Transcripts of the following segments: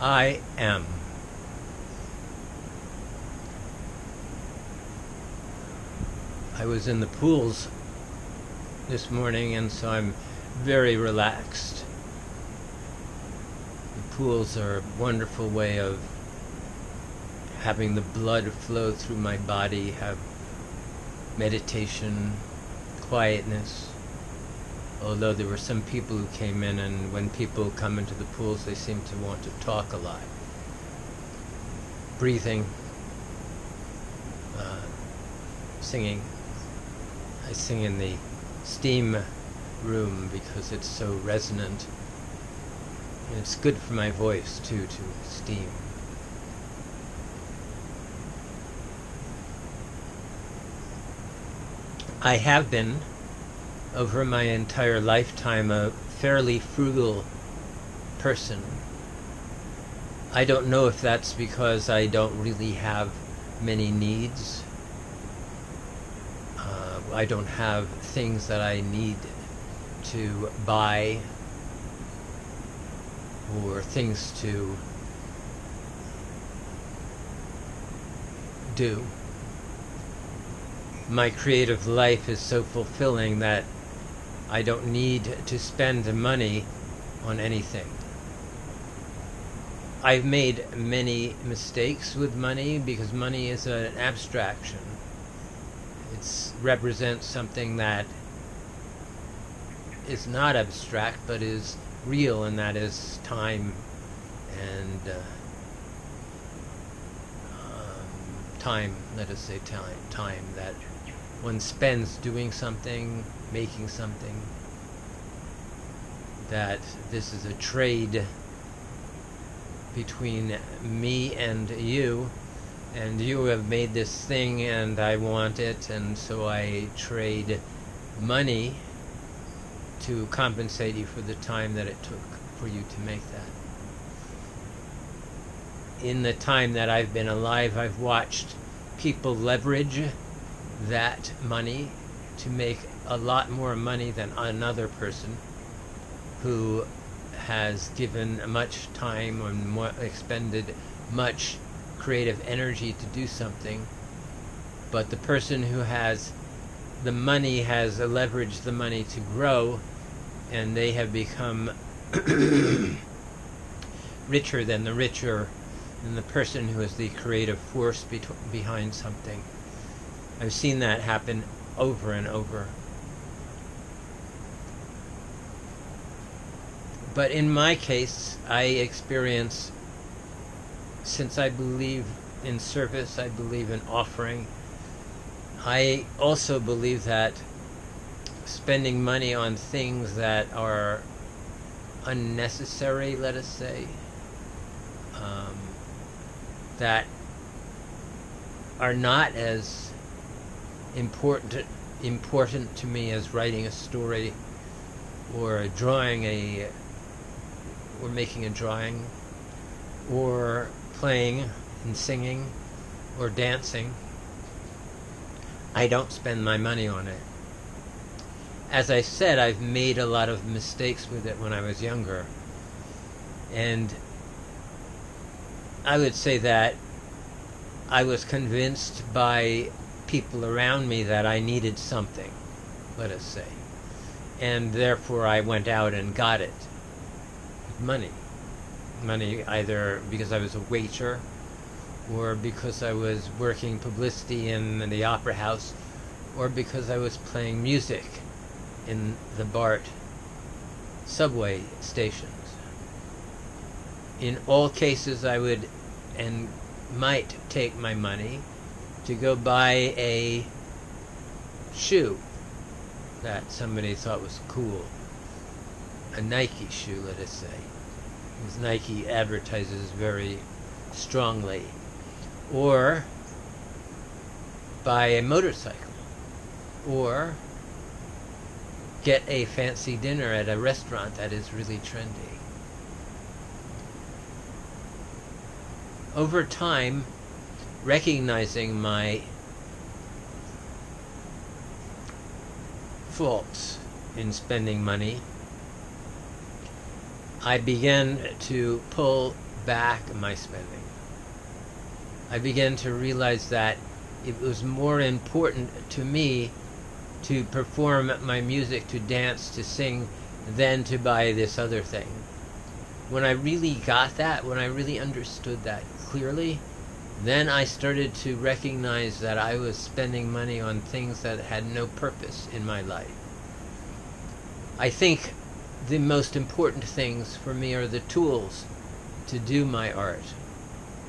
I am. I was in the pools this morning, and so I'm very relaxed. The pools are a wonderful way of having the blood flow through my body, have meditation, quietness. Although there were some people who came in, and when people come into the pools, they seem to want to talk a lot. Breathing, singing. I sing in the steam room because it's so resonant. And it's good for my voice, too, to steam. I have been, over my entire lifetime, a fairly frugal person. I don't know if that's because I don't really have many needs. I don't have things that I need to buy or things to do. My creative life is so fulfilling that I don't need to spend money on anything. I've made many mistakes with money because money is an abstraction. It represents something that is not abstract but is real, and that is time and let us say time that one spends doing something, making something, that this is a trade between me and you have made this thing and I want it, and so I trade money to compensate you for the time that it took for you to make that. In the time that I've been alive, I've watched people leverage that money to make a lot more money than another person who has given much time and expended much creative energy to do something. But the person who has the money has leveraged the money to grow, and they have become richer than the person who is the creative force behind something. I've seen that happen over and over. But in my case, I experience, since I believe in service, I believe in offering, I also believe that spending money on things that are unnecessary, let us say, that are not as important to me as writing a story or or making a drawing or playing and singing or dancing. I don't spend my money on it. As I said, I've made a lot of mistakes with it when I was younger. And I would say that I was convinced by people around me that I needed something, let us say. And therefore I went out and got it. Money. Money either because I was a waiter or because I was working publicity in the opera house or because I was playing music in the BART subway stations. In all cases, I would and might take my money to go buy a shoe that somebody thought was cool. A Nike shoe, let us say, because Nike advertises very strongly. Or buy a motorcycle. Or get a fancy dinner at a restaurant that is really trendy. Over time, recognizing my faults in spending money, I began to pull back my spending. I began to realize that it was more important to me to perform my music, to dance, to sing, than to buy this other thing. When I really got that, when I really understood that clearly, then I started to recognize that I was spending money on things that had no purpose in my life. I think the most important things for me are the tools to do my art.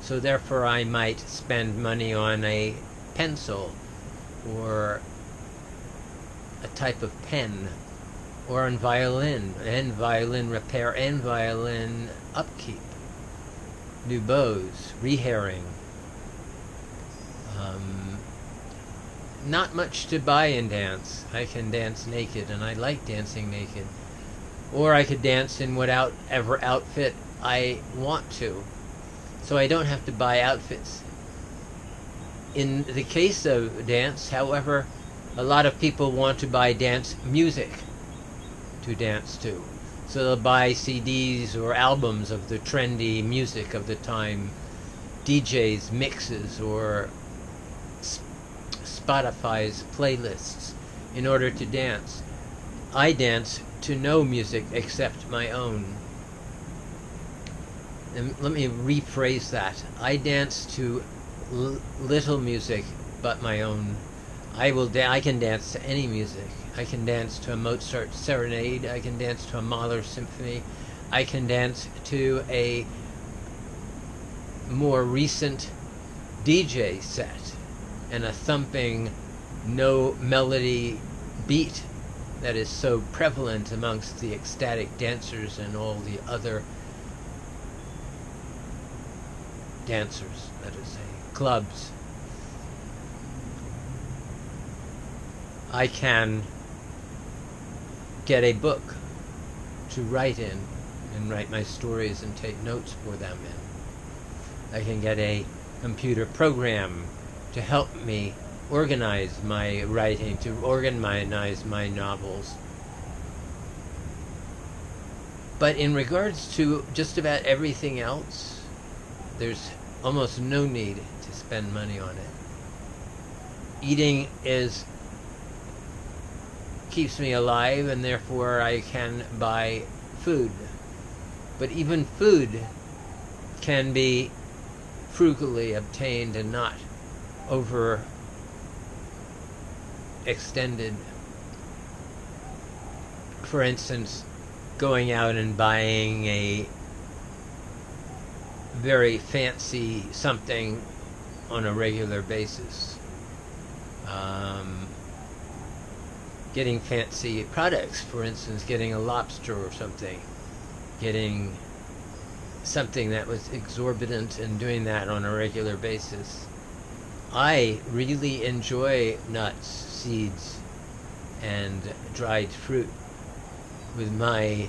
So therefore I might spend money on a pencil, or a type of pen, or on violin, and violin repair, and violin upkeep, new bows, rehairing. Not much to buy in dance. I can dance naked, and I like dancing naked. Or I could dance in whatever outfit I want to. So I don't have to buy outfits. In the case of dance, however, a lot of people want to buy dance music to dance to. So they'll buy CDs or albums of the trendy music of the time, DJs, mixes, or Spotify's playlists in order to dance. I dance to no music except my own. And let me rephrase that. I dance to little music but my own. I can dance to any music. I can dance to a Mozart serenade. I can dance to a Mahler symphony. I can dance to a more recent DJ set and a thumping, no melody beat that is so prevalent amongst the ecstatic dancers and all the other dancers, let us say, clubs. I can get a book to write in and write my stories and take notes for them in. I can get a computer program to help me organize my writing, to organize my novels. But in regards to just about everything else, there's almost no need to spend money on it. Eating keeps me alive, and therefore I can buy food. But even food can be frugally obtained and not overextended. For instance, going out and buying a very fancy something on a regular basis. Getting fancy products, for instance, getting a lobster or something, getting something that was exorbitant and doing that on a regular basis. I really enjoy nuts, seeds, and dried fruit with my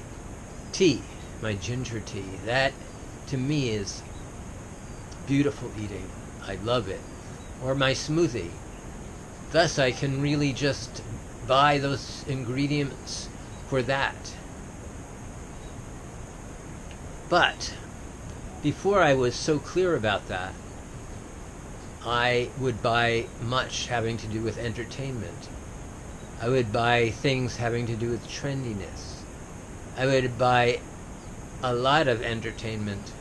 tea, my ginger tea. That, to me, is beautiful eating. I love it. Or my smoothie. Thus, I can really just buy those ingredients for that. But before I was so clear about that, I would buy much having to do with entertainment. I would buy things having to do with trendiness. I would buy a lot of entertainment,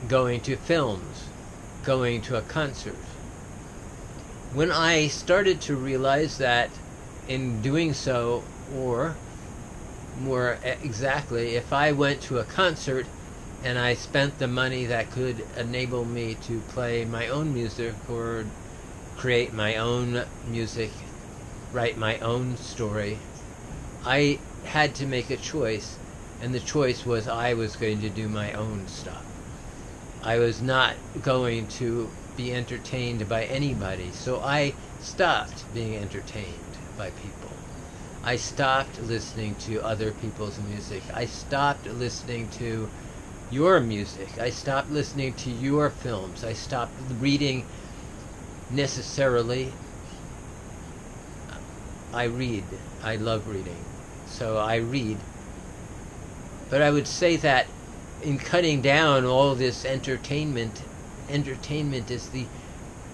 going to films, going to a concert. When I started to realize that in doing so, or more exactly, if I went to a concert and I spent the money that could enable me to play my own music or create my own music, write my own story, I had to make a choice, and the choice was I was going to do my own stuff. I was not going to be entertained by anybody, so I stopped being entertained by people. I stopped listening to other people's music. I stopped listening to your music. I stopped listening to your films. I stopped reading necessarily. I read. I love reading. So I read. But I would say that in cutting down all this entertainment is the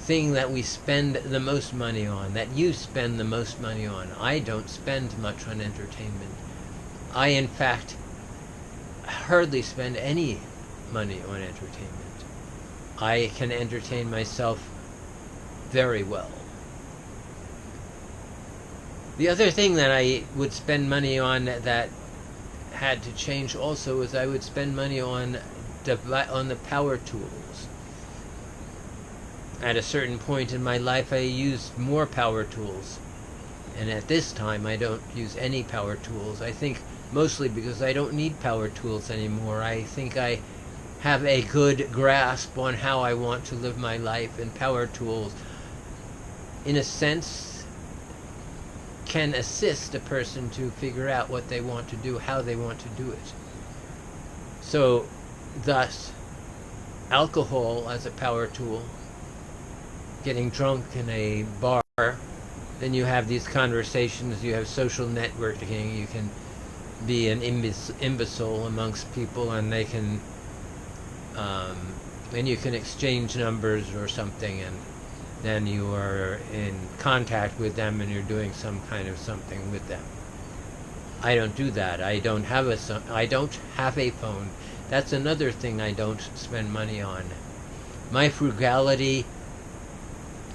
thing that we spend the most money on, that you spend the most money on. I don't spend much on entertainment. I, in fact, hardly spend any money on entertainment. I can entertain myself very well. The other thing that I would spend money on that had to change also is I would spend money on the power tools. At a certain point in my life, I used more power tools. And at this time, I don't use any power tools. I think mostly because I don't need power tools anymore. I think I have a good grasp on how I want to live my life, and power tools, in a sense, can assist a person to figure out what they want to do, how they want to do it. So, thus, alcohol as a power tool, getting drunk in a bar, then you have these conversations, you have social networking, you can be an imbecile amongst people, and they can, and you can exchange numbers or something, and then you are in contact with them and you're doing some kind of something with them. I don't do that. I don't have a phone. That's another thing I don't spend money on. My frugality,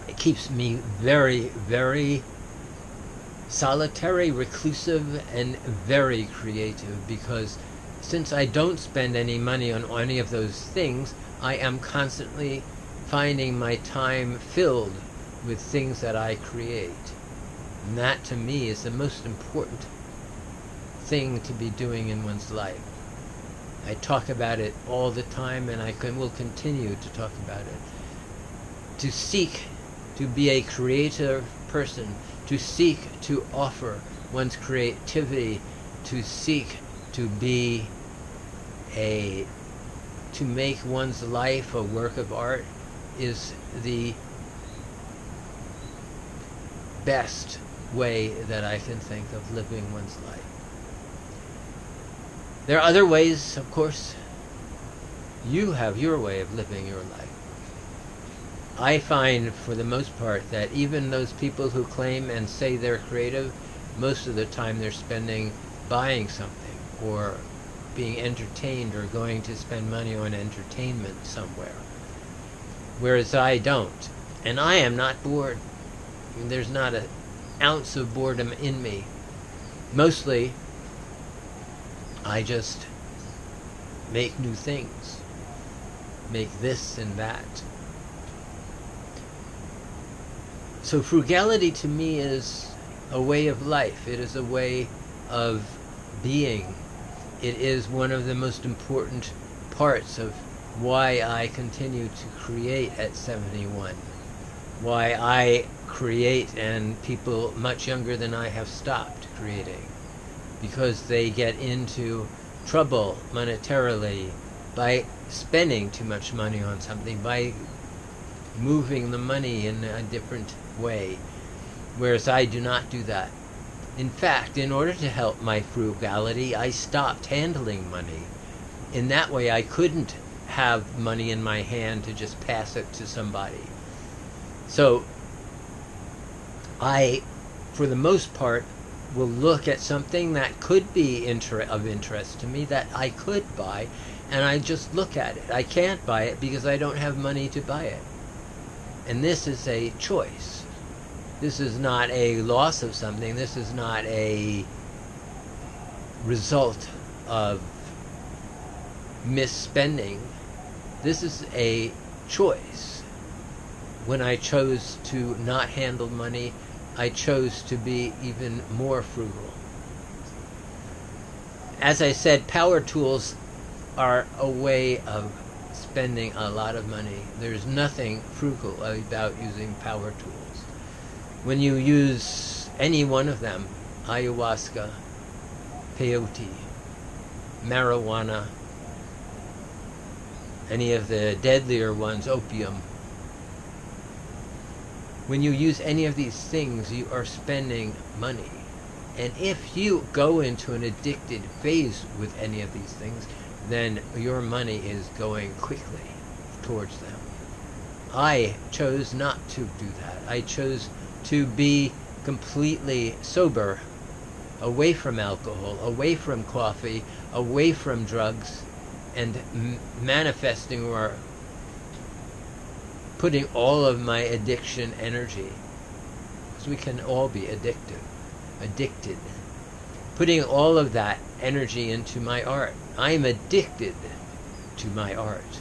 it keeps me very, very solitary, reclusive, and very creative, because since I don't spend any money on any of those things, I am constantly finding my time filled with things that I create. And that, to me, is the most important thing to be doing in one's life. I talk about it all the time, and will continue to talk about it. To seek to be a creative person, to seek to offer one's creativity, to seek to to make one's life a work of art, is the best way that I can think of living one's life. There are other ways, of course. You have your way of living your life. I find, for the most part, that even those people who claim and say they're creative, most of the time they're spending buying something, or being entertained, or going to spend money on entertainment somewhere. Whereas I don't. And I am not bored. I mean, there's not an ounce of boredom in me. Mostly, I just make new things. Make this and that. So frugality to me is a way of life. It is a way of being. It is one of the most important parts of why I continue to create at 71. Why I create and people much younger than I have stopped creating. Because they get into trouble monetarily by spending too much money on something, by moving the money in a different way. Whereas I do not do that. In fact, in order to help my frugality, I stopped handling money. In that way, I couldn't have money in my hand to just pass it to somebody. So I, for the most part, will look at something that could be of interest to me, that I could buy, and I just look at it. I can't buy it because I don't have money to buy it. And this is a choice. This is not a loss of something. This is not a result of misspending. This is a choice. When I chose to not handle money, I chose to be even more frugal. As I said, power tools are a way of spending a lot of money. There's nothing frugal about using power tools. When you use any one of them, ayahuasca, peyote, marijuana, any of the deadlier ones, opium, when you use any of these things, you are spending money. And if you go into an addicted phase with any of these things, then your money is going quickly towards them. I chose not to do that. I chose to be completely sober, away from alcohol, away from coffee, away from drugs, and manifesting or putting all of my addiction energy, because we can all be addicted, putting all of that energy into my art. I am addicted to my art.